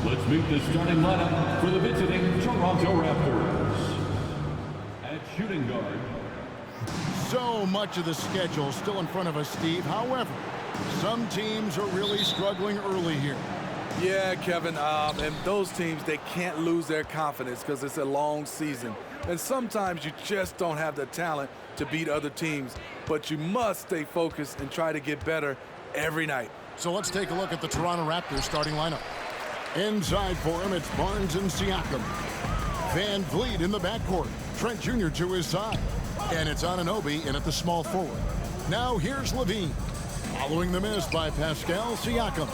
Let's meet the starting lineup for the visiting Toronto Raptors. At shooting guard. So much of the schedule still in front of us, Steve. However, some teams are really struggling early here. Yeah, Kevin, and those teams, they can't lose their confidence because it's a long season. And sometimes you just don't have the talent to beat other teams, but you must stay focused and try to get better every night. So let's take a look at the Toronto Raptors starting lineup. Inside for him, it's Barnes and Siakam. Van Vliet in the backcourt. Trent Jr. to his side. And it's Anunoby in at the small forward. Now here's Levine. Following the miss by Pascal Siakam.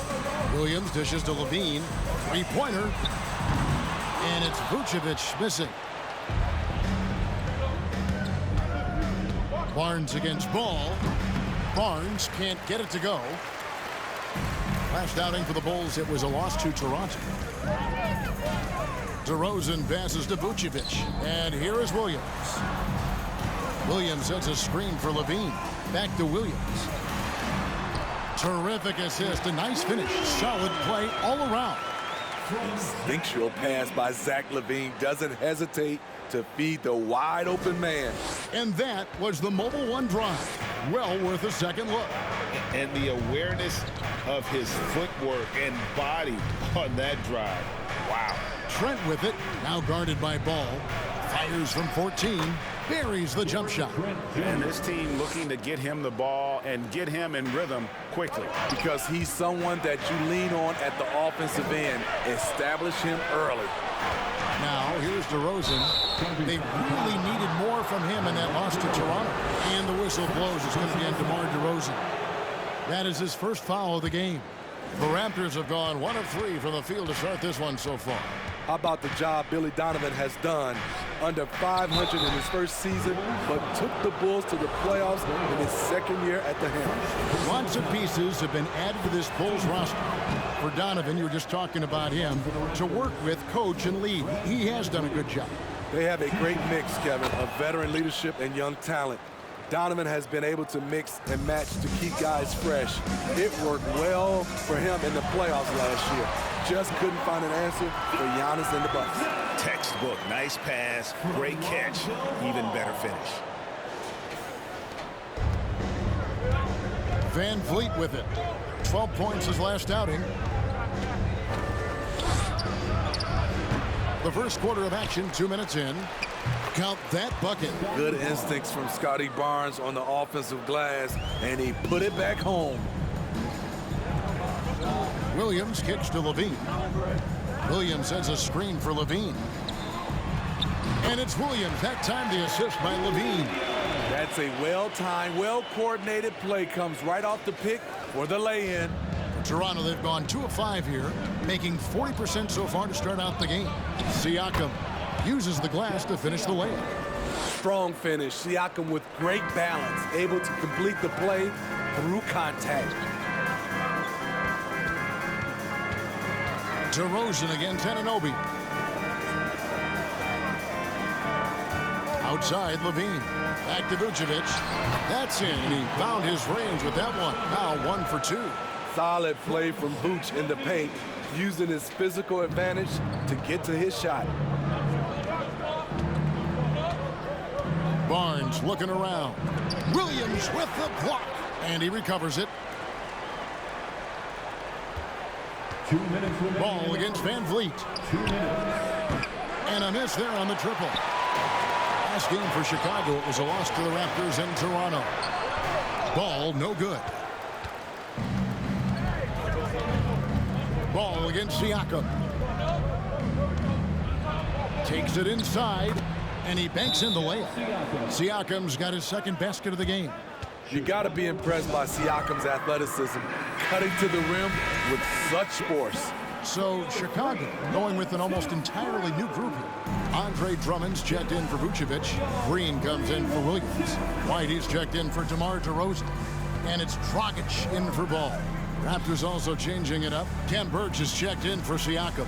Williams dishes to Levine. Three-pointer. And it's Vucevic missing. Barnes against Ball. Barnes can't get it to go. Last outing for the Bulls, it was a loss to Toronto. DeRozan passes to Vucevic. And here is Williams. Williams sets a screen for Levine. Back to Williams. Terrific assist, a nice finish. Solid play all around. Instinctual pass by Zach LaVine, doesn't hesitate to feed the wide open man. And that was the Mobile One drive. Well worth a second look. And the awareness of his footwork and body on that drive. Wow. Trent with it, now guarded by Ball. Fires from 14, buries the jump shot. And this team looking to get him the ball and get him in rhythm quickly. Because he's someone that you lean on at the offensive end. Establish him early. Now, here's DeRozan. They really needed more from him in that loss to Toronto. And the whistle blows. It's going to be on DeMar DeRozan. That is his first foul of the game. The Raptors have gone 1 of 3 from the field to start this one so far. How about the job Billy Donovan has done? Under 500 in his first season, but took the Bulls to the playoffs in his second year at the helm. Lots of pieces have been added to this Bulls roster. For Donovan, you were just talking about him, to work with, coach, and lead. He has done a good job. They have a great mix, Kevin, of veteran leadership and young talent. Donovan has been able to mix and match to keep guys fresh. It worked well for him in the playoffs last year. Just couldn't find an answer for Giannis and the Bucks. Textbook, nice pass, great catch, even better finish. Van Vliet with it. 12 points his last outing. The first quarter of action, 2 minutes in. Count that bucket. Good instincts from Scotty Barnes on the offensive glass, and he put it back home. Williams kicks to Levine. Williams sets a screen for Levine. And it's Williams. That time the assist by Levine. That's a well-timed, well-coordinated play. Comes right off the pick for the lay-in. For Toronto, they've gone 2 of 5 here, making 40% so far to start out the game. Siakam uses the glass to finish the layup. Strong finish. Siakam with great balance, able to complete the play through contact. DeRozan against Anunoby. Outside, Levine. Back to Vucevic. That's in. He found his range with that one. Now 1 for 2. Solid play from Vooch in the paint, using his physical advantage to get to his shot. Barnes looking around. Williams with the block. And he recovers it. 2 minutes remaining. Ball against Van Vliet. 2 minutes. And a miss there on the triple. Last game for Chicago, it was a loss to the Raptors in Toronto. Ball no good. Ball against Siakam. Takes it inside, and he banks in the layup. Siakam's got his second basket of the game. You got to be impressed by Siakam's athleticism, cutting to the rim with such force. So Chicago going with an almost entirely new group here. Andre Drummond's checked in for Vucevic. Green comes in for Williams. Whitey's checked in for DeMar DeRozan. And it's Dragic in for Ball. Raptors also changing it up. Ken Burge is checked in for Siakam.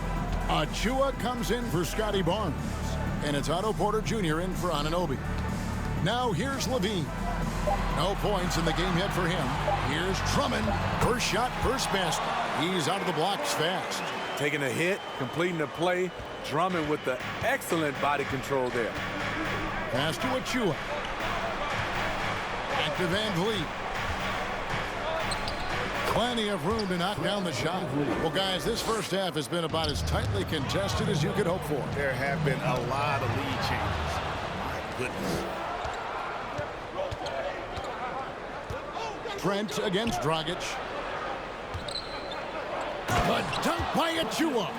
Achua comes in for Scotty Barnes. And it's Otto Porter Jr. in for Anunoby. Now here's Levine. No points in the game yet for him. Here's Drummond. First shot, first basket. He's out of the blocks fast. Taking a hit, completing the play, Drummond with the excellent body control there. Pass to Achua. Back to Van Vliet. Plenty of room to knock down the shot. Well, guys, this first half has been about as tightly contested as you could hope for. There have been a lot of lead changes. My goodness. Trent against Dragic. A dunk by Achua.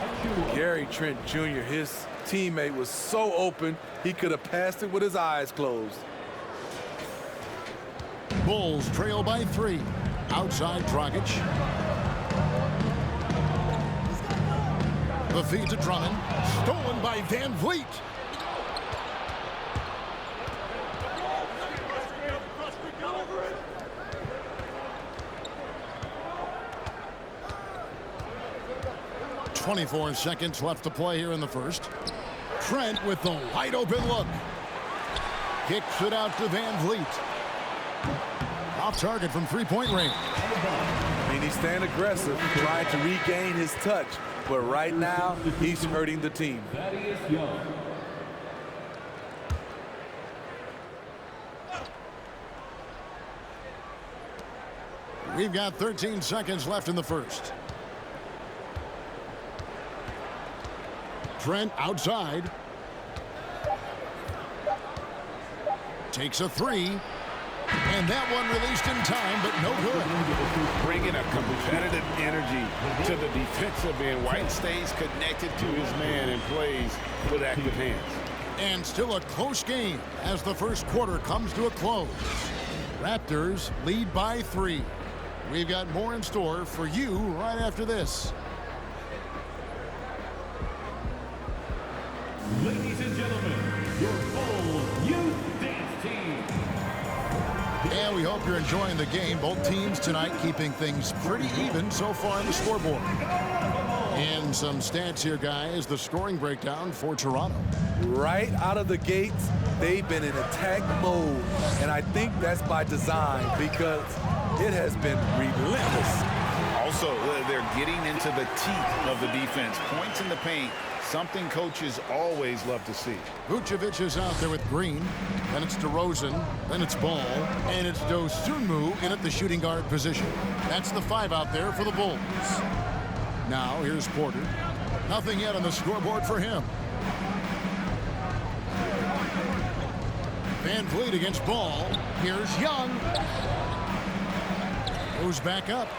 Gary Trent Jr., his teammate, was so open, he could have passed it with his eyes closed. Bulls trail by 3. Outside Dragic. The feed to Drummond. Stolen by Van Vliet. .24 seconds left to play here in the first. Trent with the wide open look. Kicks it out to Van Vliet. Off target from three-point range. I mean, he's staying aggressive, trying to regain his touch. But right now, he's hurting the team. We've got 13 seconds left in the first. Trent outside. Takes a 3. And that one released in time, but no good. Bringing a competitive energy to the defensive end. White stays connected to his man and plays with active hands. And still a close game as the first quarter comes to a close. Raptors lead by 3. We've got more in store for you right after this. Ladies and gentlemen, your full youth dance team. And we hope you're enjoying the game. Both teams tonight keeping things pretty even so far on the scoreboard. And some stats here, guys. The scoring breakdown for Toronto. Right out of the gates, they've been in attack mode. And I think that's by design because it has been relentless. Also, they're getting into the teeth of the defense. Points in the paint, something coaches always love to see. Vucevic is out there with Green. Then it's DeRozan. Then it's Ball. And it's Dosunmu in at the shooting guard position. That's the 5 out there for the Bulls. Now, here's Porter. Nothing yet on the scoreboard for him. Van Vliet against Ball. Here's Young. Goes back up.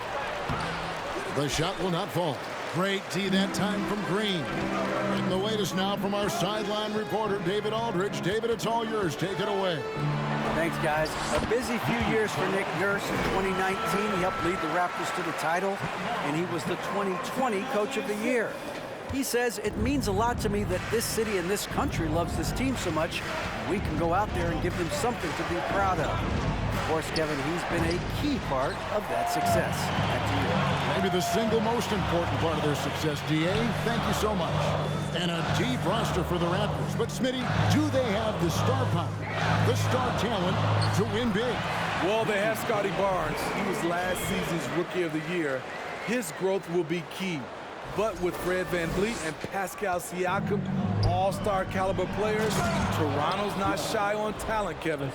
The shot will not fall. Great D that time from Green. And the latest now from our sideline reporter, David Aldridge. David, it's all yours. Take it away. Thanks, guys. A busy few years for Nick Nurse. In 2019, he helped lead the Raptors to the title, and he was the 2020 Coach of the Year. He says, it means a lot to me that this city and this country loves this team so much, we can go out there and give them something to be proud of. Of course, Kevin, he's been a key part of that success. Back to you. Maybe the single most important part of their success, D.A. Thank you so much. And a deep roster for the Raptors. But, Smitty, do they have the star power, the star talent to win big? Well, they have Scotty Barnes. He was last season's Rookie of the Year. His growth will be key. But with Fred VanVleet and Pascal Siakam, all-star caliber players, Toronto's not shy on talent, Kevin.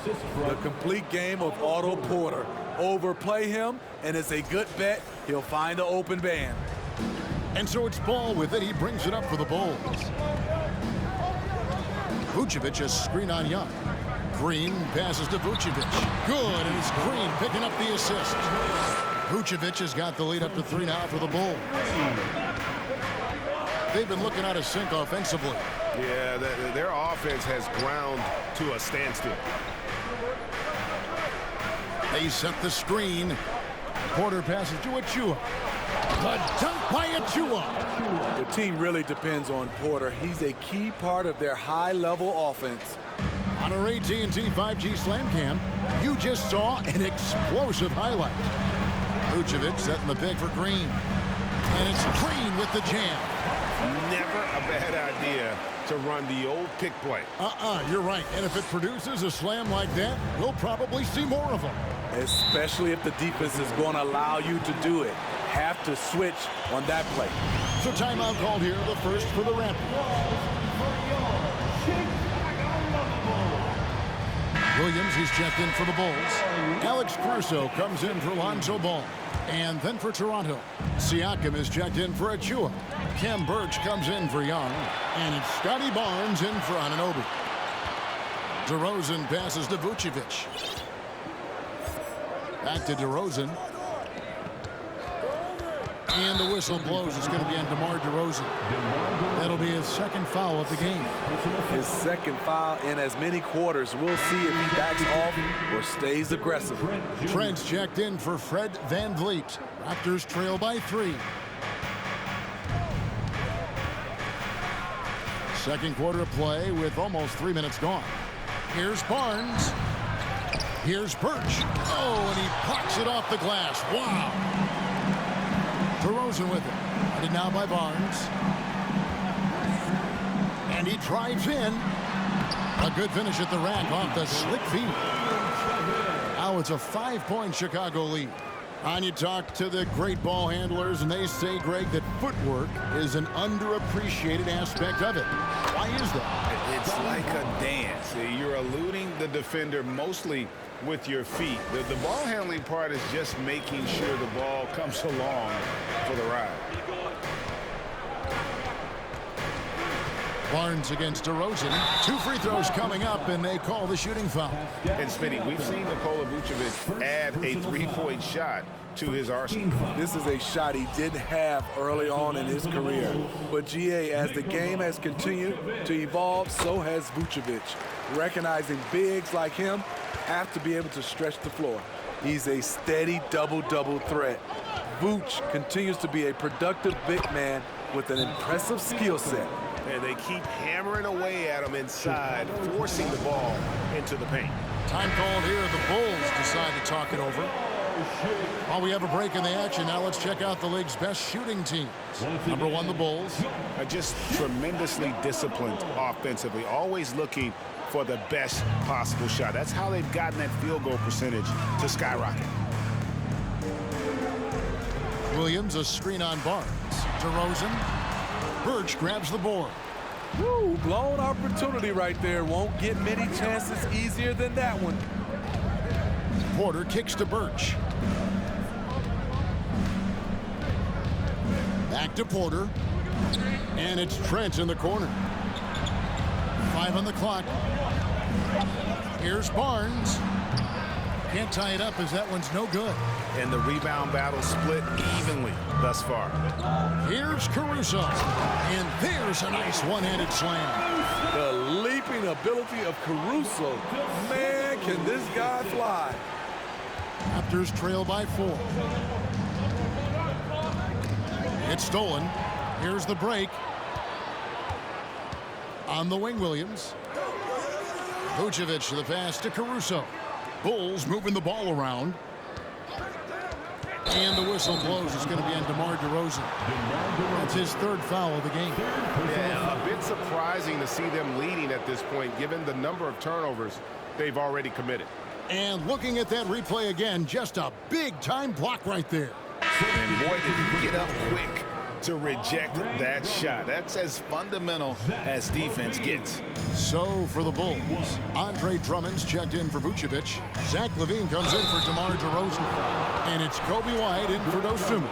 The complete game of Otto Porter. Overplay him, and it's a good bet he'll find the open band. And so it's Ball with it. He brings it up for the Bulls. Vucevic has screen on Young. Green passes to Vucevic. Good, and it's Green picking up the assist. Vucevic has got the lead up to 3 now for the Bulls. They've been looking out of sync offensively. Yeah, their offense has ground to a standstill. They set the screen. Porter passes to Achua. The dunk by Achua. The team really depends on Porter. He's a key part of their high-level offense. On our AT&T 5G Slam Cam, you just saw an explosive highlight. Vucevic setting the pick for Green. And it's Green with the jam. Never a bad idea to run the old pick play. You're right. And if it produces a slam like that, we'll probably see more of them. Especially if the defense is going to allow you to do it. have to switch on that play. So timeout called here, the first for the Raptors. Williams is checked in for the Bulls. Alex Caruso comes in for Lonzo Ball. And then for Toronto, Siakam is checked in for Achua. Kem Birch comes in for Young. And it's Scotty Barnes in for Anunoby. DeRozan passes to Vucevic. Back to DeRozan. And the whistle blows. It's going to be on DeMar DeRozan. That'll be his second foul of the game. His second foul in as many quarters. We'll see if he backs off or stays aggressive. Trent's checked in for Fred VanVleet. Raptors trail by 3. Second quarter of play with almost 3 minutes gone. Here's Barnes. Here's Birch. Oh, and he pucks it off the glass. Wow. DeRozan with it. Headed now by Barnes. And he drives in. A good finish at the rack off the slick feet. Now it's a 5-point Chicago lead. And you talk to the great ball handlers, and they say, Greg, that footwork is an underappreciated aspect of it. Why is that? It's like a dance. You're eluding the defender mostly with your feet. The ball handling part is just making sure the ball comes along for the ride. Barnes against DeRozan. 2 free throws coming up, and they call the shooting foul. And Smitty, we've seen Nikola Vucevic add a 3-point shot to his arsenal. This is a shot he didn't have early on in his career. But GA, as the game has continued to evolve, so has Vucevic. Recognizing bigs like him have to be able to stretch the floor. He's a steady double-double threat. Vooch continues to be a productive big man with an impressive skill set. And they keep hammering away at him inside, forcing the ball into the paint. Time called here. The Bulls decide to talk it over. While we have a break in the action, now let's check out the league's best shooting teams. Number 1, the Bulls. Are just tremendously disciplined offensively, always looking for the best possible shot. That's how they've gotten that field goal percentage to skyrocket. Williams, a screen on Barnes. DeRozan. Birch grabs the board. Woo, blown opportunity right there. Won't get many chances easier than that one. Porter kicks to Birch. Back to Porter. And it's Trent in the corner. 5 on the clock. Here's Barnes. Can't tie it up as that one's no good. And the rebound battle split evenly thus far. Here's Caruso. And there's a nice one-handed slam. The leaping ability of Caruso. Man, can this guy fly. Raptors trail by 4. It's stolen. Here's the break. On the wing, Williams. Vucevic the pass to Caruso. Bulls moving the ball around. And the whistle blows. It's going to be on DeMar DeRozan. That's his 3rd foul of the game. Yeah, a bit surprising to see them leading at this point, given the number of turnovers they've already committed. And looking at that replay again, just a big-time block right there. And boy, did he get up quick to reject that shot. That's as fundamental as defense gets. So for the Bulls, Andre Drummond's checked in for Vucevic. Zach LaVine comes in for DeMar DeRozan. And it's Kobe White in for Dosunmu.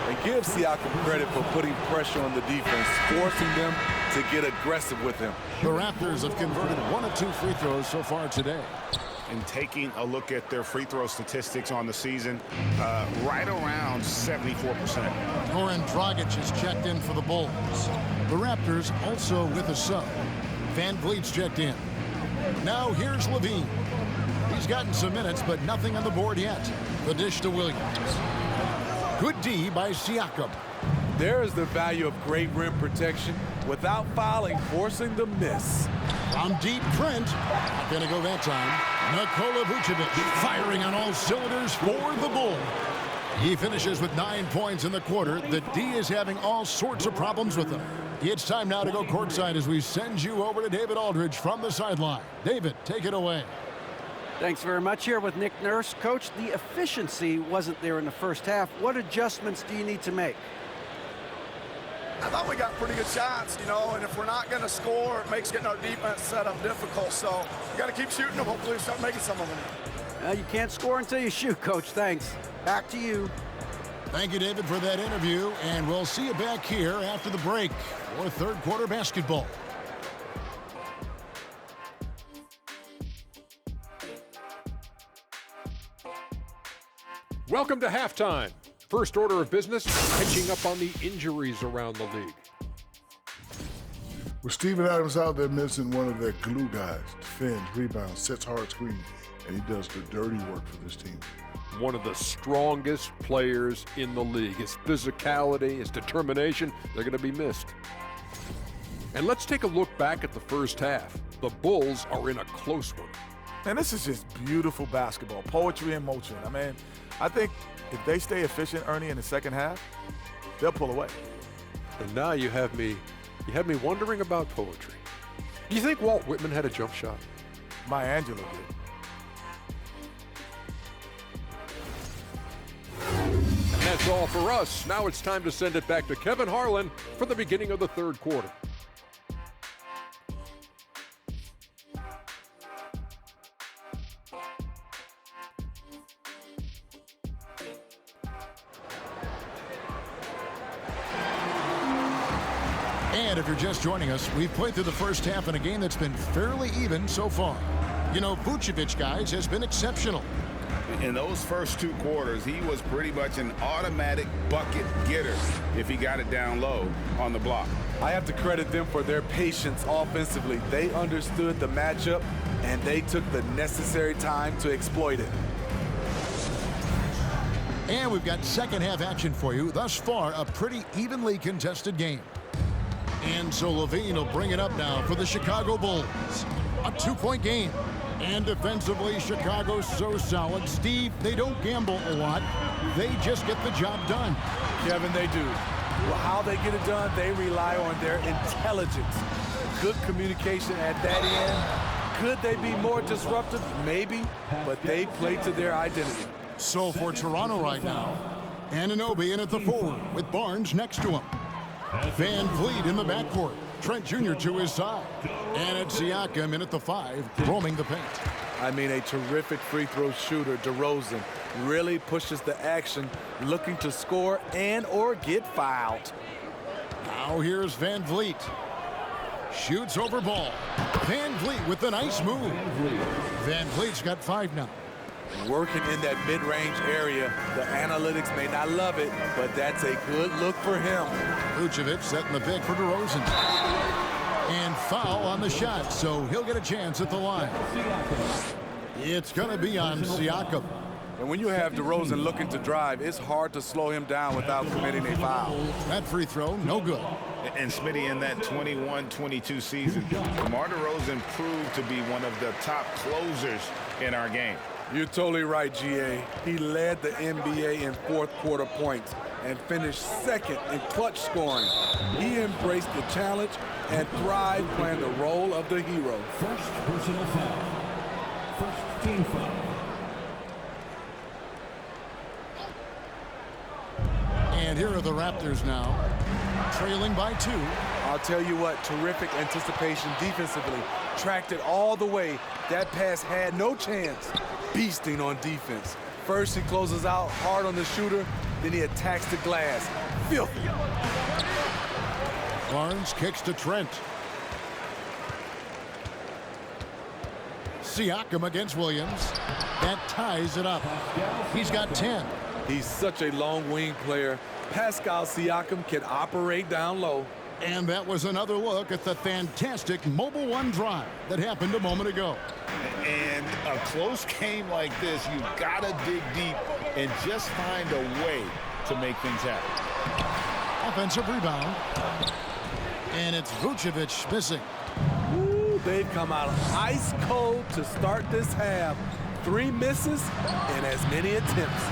And give Siakam credit for putting pressure on the defense, forcing them to get aggressive with him. The Raptors have converted 1 of 2 free throws so far today. And taking a look at their free throw statistics on the season, right around 74%. Goran Dragic is checked in for the Bulls. The Raptors also with a sub. VanVleet's checked in. Now here's LaVine. He's gotten some minutes, but nothing on the board yet. The dish to Williams. Good D by Siakam. There is the value of great rim protection without fouling, forcing the miss. From deep, Trent. Not going to go that time. Nikola Vucevic firing on all cylinders for the Bulls. He finishes with 9 points in the quarter. The D is having all sorts of problems with him. It's time now to go courtside as we send you over to David Aldridge from the sideline. David, take it away. Thanks very much. Here with Nick Nurse. Coach, the efficiency wasn't there in the first half. What adjustments do you need to make? I thought we got pretty good shots, you know, and if we're not going to score, it makes getting our defense set up difficult. So we got to keep shooting them. Hopefully we start making some of them. You can't score until you shoot, Coach. Thanks. Back to you. Thank you, David, for that interview, and we'll see you back here after the break for third quarter basketball. Welcome to halftime. First order of business, catching up on the injuries around the league. With Steven Adams out there missing one of their glue guys, defends, rebounds, sets hard screens, and he does the dirty work for this team. One of the strongest players in the league. His physicality, his determination, they're going to be missed. And let's take a look back at the first half. The Bulls are in a close one. And this is just beautiful basketball, poetry in motion. I mean, I think if they stay efficient, Ernie, in the second half, they'll pull away. And now you have me wondering about poetry. Do you think Walt Whitman had a jump shot? Maya Angelou did. And that's all for us. Now it's time to send it back to Kevin Harlan for the beginning of the third quarter. And if you're just joining us, we've played through the first half in a game that's been fairly even so far. You know, Voucher, guys, has been exceptional. In those first two quarters, he was pretty much an automatic bucket getter if he got it down low on the block. I have to credit them for their patience offensively. They understood the matchup, and they took the necessary time to exploit it. And we've got second half action for you. Thus far, a pretty evenly contested game. And so Levine will bring it up now for the Chicago Bulls. A two-point game. And defensively, Chicago's so solid. Steve, they don't gamble a lot. They just get the job done. Kevin, they do. Well, how they get it done, they rely on their intelligence. Good communication at that end. Could they be more disruptive? Maybe, but they play to their identity. So for Toronto right now, Anunoby in at the forward with Barnes next to him. Van Vliet in the backcourt. Trent Jr. to his side. And it's Siakam in at the 5, roaming the paint. I mean, a terrific free throw shooter, DeRozan, really pushes the action, looking to score and or get fouled. Now here's Van Vliet. Shoots over ball. Van Vliet with a nice move. Van Vliet's got 5 now. Working in that mid-range area. The analytics may not love it, but that's a good look for him. Voucher setting the pick for DeRozan. And foul on the shot, so he'll get a chance at the line. It's going to be on Siakam. And when you have DeRozan looking to drive, it's hard to slow him down without committing a foul. That free throw, no good. And Smitty, in that 21-22 season, DeMar DeRozan proved to be one of the top closers in our game. You're totally right, GA. He led the NBA in fourth quarter points and finished second in clutch scoring. He embraced the challenge and thrived playing the role of the hero. First personal foul. First team foul. And here are the Raptors now, trailing by 2. I'll tell you what, terrific anticipation defensively. Tracked it all the way. That pass had no chance. Beasting on defense. First he closes out hard on the shooter, then he attacks the glass. Filthy. Barnes kicks to Trent. Siakam against Williams. That ties it up. He's got 10. He's such a long wing player. Pascal Siakam can operate down low. And that was another look at the fantastic Mobile One drive that happened a moment ago. And a close game like this, you've got to dig deep and just find a way to make things happen. Offensive rebound. And it's Voucher missing. Ooh, they've come out ice cold to start this half. 3 misses and as many attempts.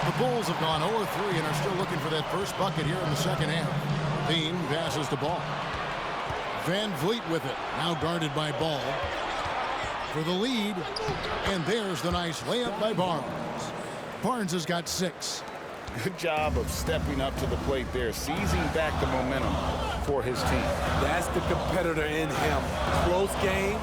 The Bulls have gone 0-3 and are still looking for that first bucket here in the second half. Bean passes the ball. Van Vliet with it, now guarded by Ball. for the lead. And there's the nice layup by Barnes. Barnes has got 6. Good job of stepping up to the plate there, seizing back the momentum for his team. That's the competitor in him. Close game.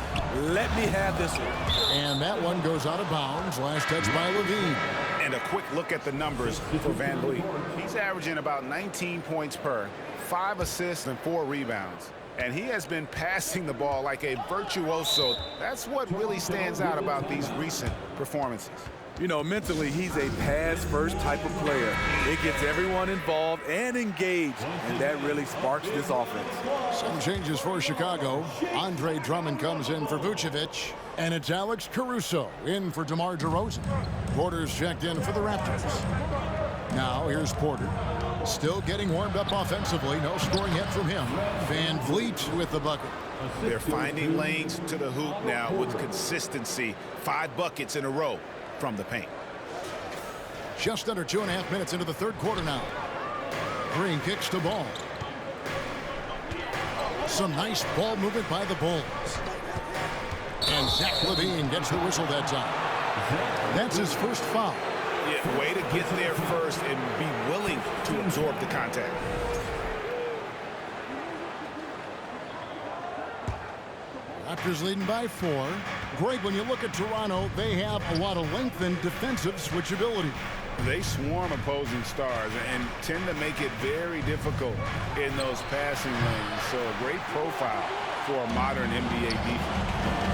Let me have this one. And that one goes out of bounds. Last touch by Levine. And a quick look at the numbers for Van Vliet. He's averaging about 19 points per, 5 assists and 4 rebounds. And he has been passing the ball like a virtuoso. That's what really stands out about these recent performances. You know, mentally, he's a pass-first type of player. It gets everyone involved and engaged, and that really sparks this offense. Some changes for Chicago. Andre Drummond comes in for Vucevic, and it's Alex Caruso in for DeMar DeRozan. Porter's checked in for the Raptors. Now here's Porter. Still getting warmed up offensively. No scoring yet from him. Van Vliet with the bucket. They're finding lanes to the hoop now with consistency. 5 buckets in a row from the paint. Just under 2.5 minutes into the third quarter now. Green kicks to ball. Some nice ball movement by the Bulls. And Zach LaVine gets the whistle that time. That's his first foul. Yeah, way to get there first and be willing to absorb the contact. Raptors leading by 4. Greg, when you look at Toronto, they have a lot of length and defensive switchability. They swarm opposing stars and tend to make it very difficult in those passing lanes. So a great profile for a modern NBA defense.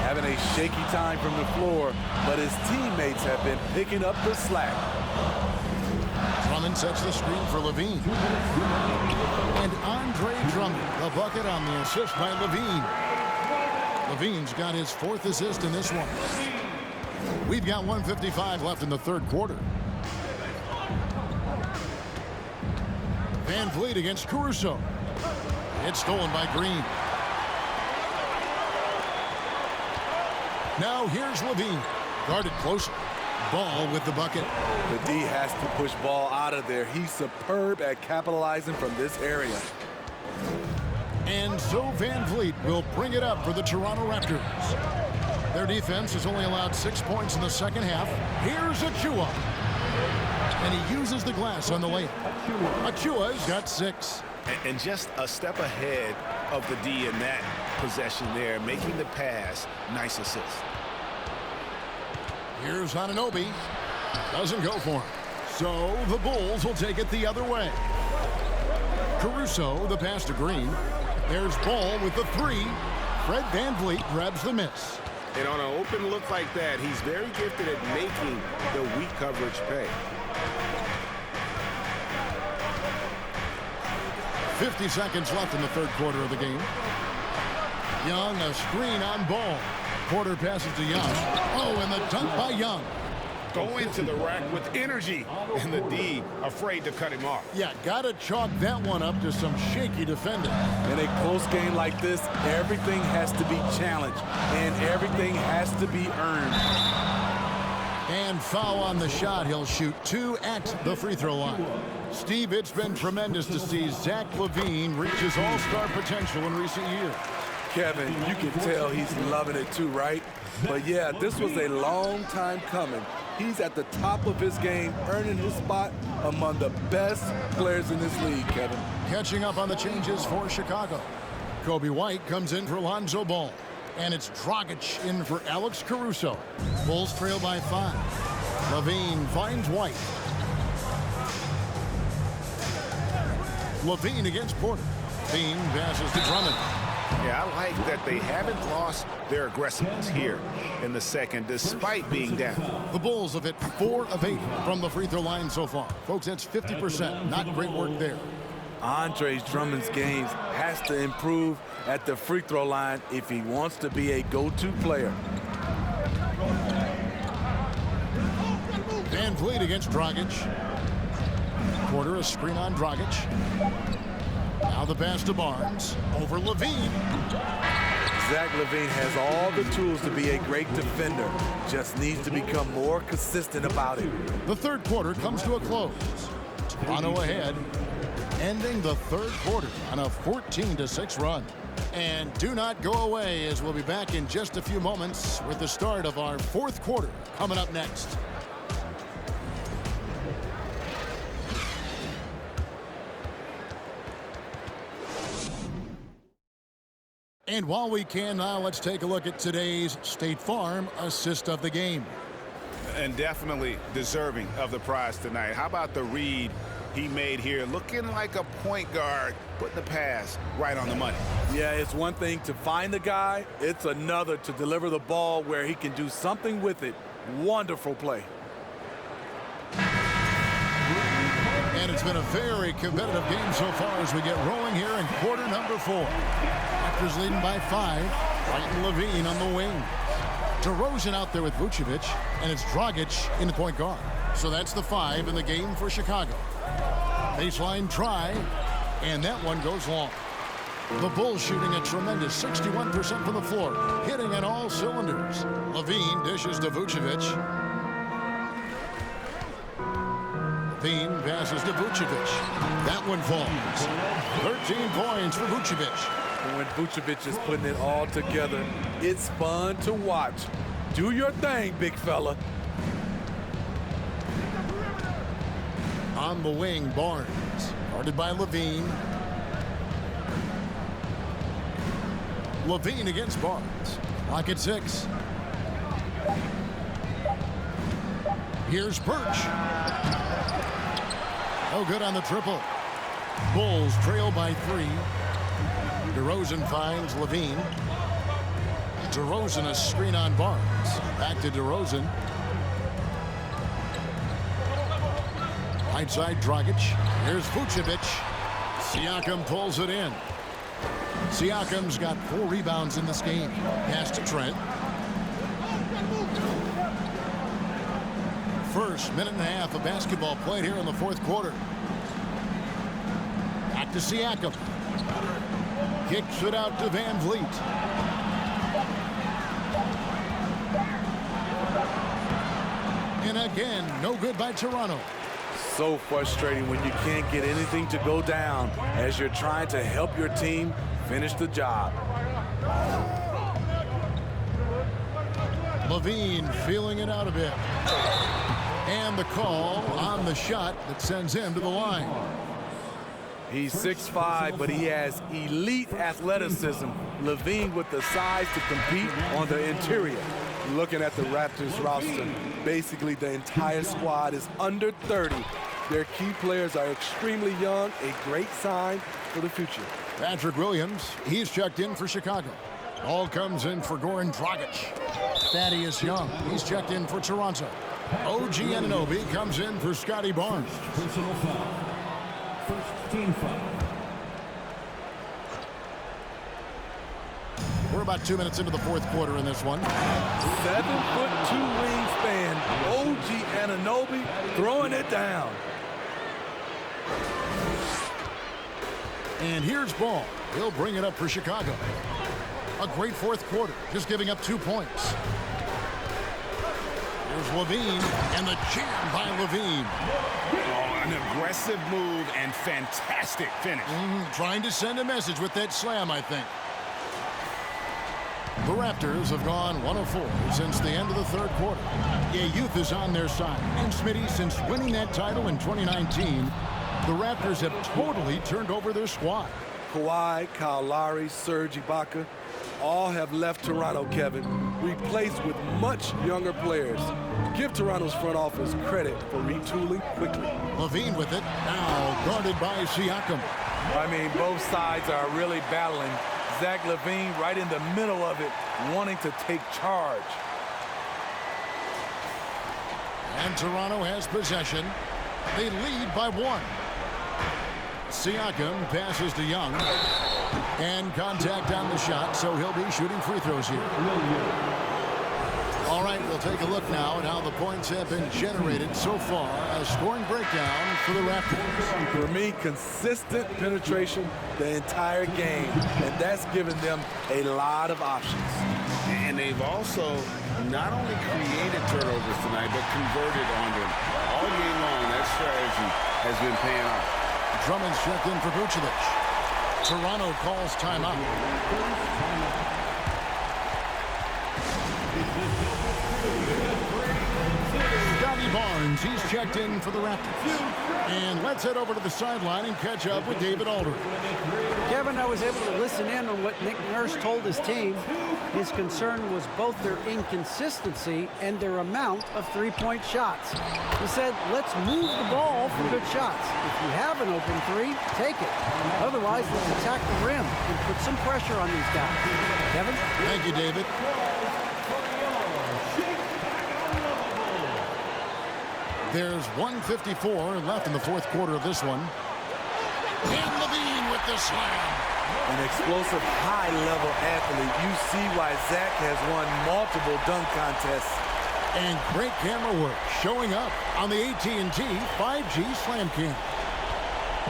Having a shaky time from the floor, but his teammates have been picking up the slack. Drummond sets the screen for Levine. And Andre Drummond, the bucket on the assist by Levine. Levine's got his 4th assist in this one. We've got 1:55 left in the third quarter. Van Vliet against Caruso. It's stolen by Green. Now here's Levine. Guarded closer. Ball with the bucket. The D has to push Ball out of there. He's superb at capitalizing from this area. And so Van Vliet will bring it up for the Toronto Raptors. Their defense has only allowed 6 points in the second half. Here's Achua. And he uses the glass on the layup. Achua's got 6. And just a step ahead of the D in that possession there, making the pass. Nice assist. Here's Anunoby. Doesn't go for him. So the Bulls will take it the other way. Caruso, the pass to Green. There's Ball with the 3. Fred Van Vliet grabs the miss. And on an open look like that, he's very gifted at making the weak coverage pay. 50 seconds left in the third quarter of the game. Young, a screen on Ball. Porter passes to Young. Oh, and the dunk by Young. Go into the rack with energy, and the D afraid to cut him off. Yeah, gotta chalk that one up to some shaky defending. In a close game like this, everything has to be challenged, and everything has to be earned. And foul on the shot. He'll shoot 2 at the free throw line. Steve, it's been tremendous to see Zach LaVine reach his all-star potential in recent years. Kevin, you can tell he's loving it too, right? But yeah, this was a long time coming. He's at the top of his game, earning his spot among the best players in this league, Kevin. Catching up on the changes for Chicago. Kobe White comes in for Lonzo Ball. And it's Dragic in for Alex Caruso. Bulls trail by 5. Levine finds White. Levine against Porter. Levine passes to Drummond. Yeah, I like that they haven't lost their aggressiveness here in the second, despite being down. The Bulls have hit 4 of 8 from the free throw line so far. Folks, that's 50%. Not great work there. Andre Drummond's games has to improve at the free throw line if he wants to be a go-to player. Van Vliet against Dragic. Porter, a screen on Dragic. Now the pass to Barnes. Over Levine. Zach LaVine has all the tools to be a great defender. Just needs to become more consistent about it. The third quarter comes to a close. Toronto ahead, ending the third quarter on a 14-6 run. And do not go away, as we'll be back in just a few moments with the start of our fourth quarter coming up next. And while we can now, let's take a look at today's State Farm assist of the game. And definitely deserving of the prize tonight. How about the read he made here, looking like a point guard, putting the pass right on the money. Yeah, it's one thing to find the guy. It's another to deliver the ball where he can do something with it. Wonderful play. And it's been a very competitive game so far as we get rolling here in quarter number 4. Raptors leading by 5. Brighton Levine on the wing. DeRozan out there with Vucevic, and it's Dragic in the point guard. So that's the 5 in the game for Chicago. Baseline try, and that one goes long. The Bulls shooting a tremendous 61% from the floor, hitting on all cylinders. Levine dishes to Vucevic. Levine passes to Vucevic. That one falls. 13 points for Vucevic. And when Vucevic is putting it all together, it's fun to watch. Do your thing, big fella. On the wing, Barnes. Guarded by Levine. Levine against Barnes. Clock at 6. Here's Birch. No good on the triple. Bulls trail by 3. DeRozan finds Levine. DeRozan a screen on Barnes. Back to DeRozan. Right side, Dragic. Here's Vucevic. Siakam pulls it in. Siakam's got 4 rebounds in this game. Pass to Trent. First minute and a half of basketball played here in the fourth quarter. Back to Siakam. Kicks it out to Van Vliet. And again, no good by Toronto. So frustrating when you can't get anything to go down as you're trying to help your team finish the job. Levine feeling it out a bit. And the call on the shot that sends him to the line. He's 6'5", but he has elite athleticism. Levine with the size to compete on the interior. Looking at the Raptors roster, basically the entire squad is under 30. Their key players are extremely young, a great sign for the future. Patrick Williams, he's checked in for Chicago. Ball comes in for Goran Dragic. Thaddeus Young, he's checked in for Toronto. OG Anunoby comes in for Scotty Barnes. Personal foul. First team foul. We're about 2 minutes into the fourth quarter in this one. 7'2" wingspan, OG Anunoby throwing it down. And here's Ball. He'll bring it up for Chicago. A great fourth quarter, just giving up 2 points. Here's Levine, and the jam by Levine. Oh, an aggressive move and fantastic finish. Trying to send a message with that slam, I think. The Raptors have gone 1 of 4 since the end of the third quarter. Yeah, youth is on their side. And Smitty, since winning that title in 2019, the Raptors have totally turned over their squad. Kawhi, Kyle Lowry, Serge Ibaka, all have left Toronto, Kevin, replaced with much younger players. Give Toronto's front office credit for retooling quickly. Levine with it, now guarded by Siakam. I mean, both sides are really battling. Zach LaVine right in the middle of it, wanting to take charge. And Toronto has possession. They lead by 1. Siakam passes to Young. And contact on the shot, so he'll be shooting free throws here. All right, we'll take a look now at how the points have been generated so far. A scoring breakdown for the Raptors. For me, consistent penetration the entire game, and that's given them a lot of options. And they've also not only created turnovers tonight, but converted on them. All game long, that strategy has been paying off. Drummond's checked in for Vucevic. Toronto calls timeout. Scotty Barnes, he's checked in for the Raptors. And let's head over to the sideline and catch up with David Aldridge. Kevin, I was able to listen in on what Nick Nurse told his team. His concern was both their inconsistency and their amount of three-point shots. He said, let's move the ball for good shots. If you have an open three, take it. Otherwise, let's attack the rim and put some pressure on these guys. Kevin? Thank you, David. There's 1:54 left in the fourth quarter of this one. And Levine with the slam. An explosive, high-level athlete. You see why Zach has won multiple dunk contests. And great camera work showing up on the AT&T 5G Slam Cam.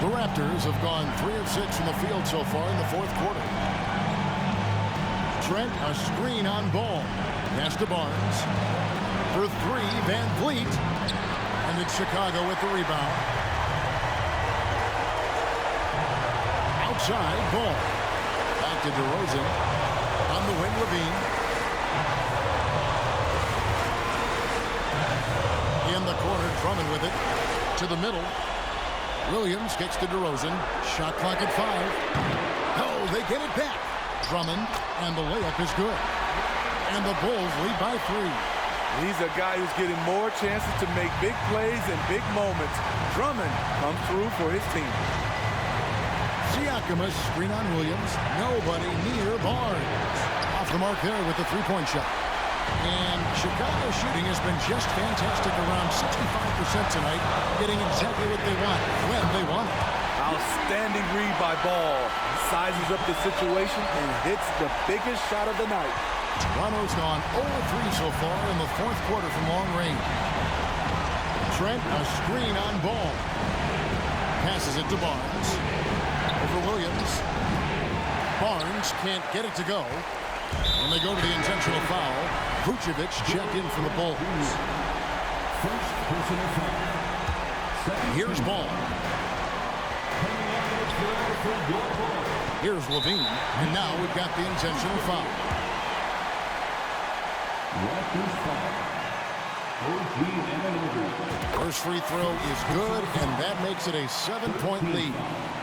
The Raptors have gone 3 of 6 from the field so far in the fourth quarter. Trent, a screen on ball. Pass to Barnes. For 3, Van Vliet. And it's Chicago with the rebound. Outside, ball. Back to DeRozan. On the wing, Levine. In the corner, Drummond with it. To the middle. Williams gets to DeRozan. Shot clock at 5. Oh, they get it back. Drummond, and the layup is good. And the Bulls lead by 3. He's a guy who's getting more chances to make big plays and big moments. Drummond comes through for his team. Siakam, screen on Williams. Nobody near Barnes. Off the mark there with the three-point shot. And Chicago's shooting has been just fantastic, around 65% tonight, getting exactly what they want, when they want it. Outstanding read by Ball. Sizes up the situation and hits the biggest shot of the night. Toronto's gone 0-3 so far in the fourth quarter from long range. Trent, a screen on Ball. Passes it to Barnes. Over Williams. Barnes can't get it to go. And they go to the intentional foul. Voucher checked in for the Bulls. First personal foul. Here's Ball. Here's Levine. And now we've got the intentional foul. Raptors foul. First free throw is good, and that makes it a 7-point lead.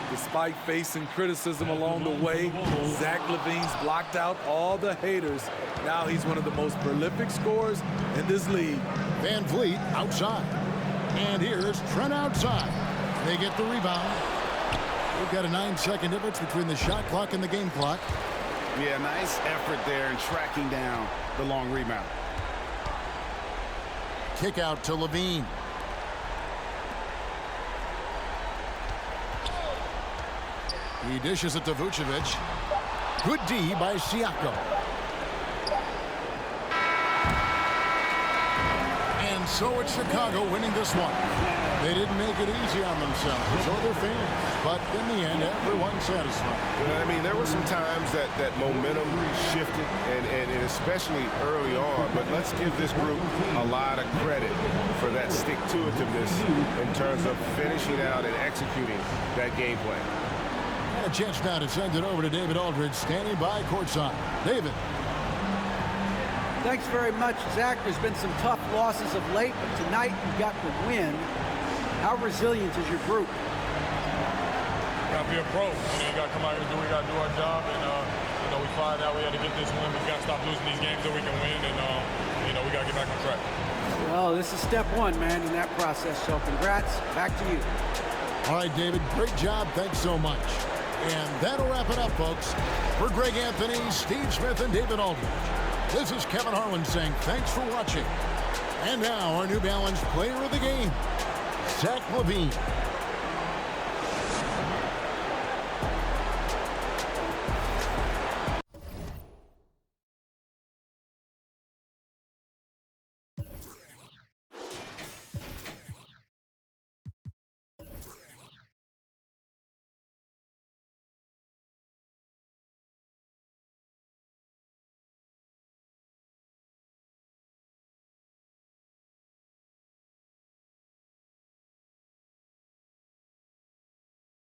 Despite facing criticism along the way, Zach LaVine's blocked out all the haters. Now he's one of the most prolific scorers in this league. Van Vliet outside. And here's Trent outside. They get the rebound. We've got a 9-second difference between the shot clock and the game clock. Yeah, nice effort there in tracking down the long rebound. Kick out to Levine. He dishes it to Voucher. Good D by Siakam. And so it's Chicago winning this one. They didn't make it easy on themselves or their fans, but in the end, everyone's satisfied. I mean, there were some times that momentum shifted, and especially early on, but let's give this group a lot of credit for that stick-to-itiveness in terms of finishing out and executing that game plan. And a chance now to send it over to David Aldridge, standing by courtside. David. Thanks very much, Zach. There's been some tough losses of late, but tonight you got the win. How resilient is your group? Got to be a pro. You got to come out here and do what we got to do our job. And, we find out we had to get this win. We got to stop losing these games so we can win. And, we got to get back on track. Well, this is step one, man, in that process. So congrats. Back to you. All right, David. Great job. Thanks so much. And that'll wrap it up, folks. For Greg Anthony, Steve Smith, and David Aldridge, this is Kevin Harlan saying thanks for watching. And now our New Balance player of the game, Zach LaVine.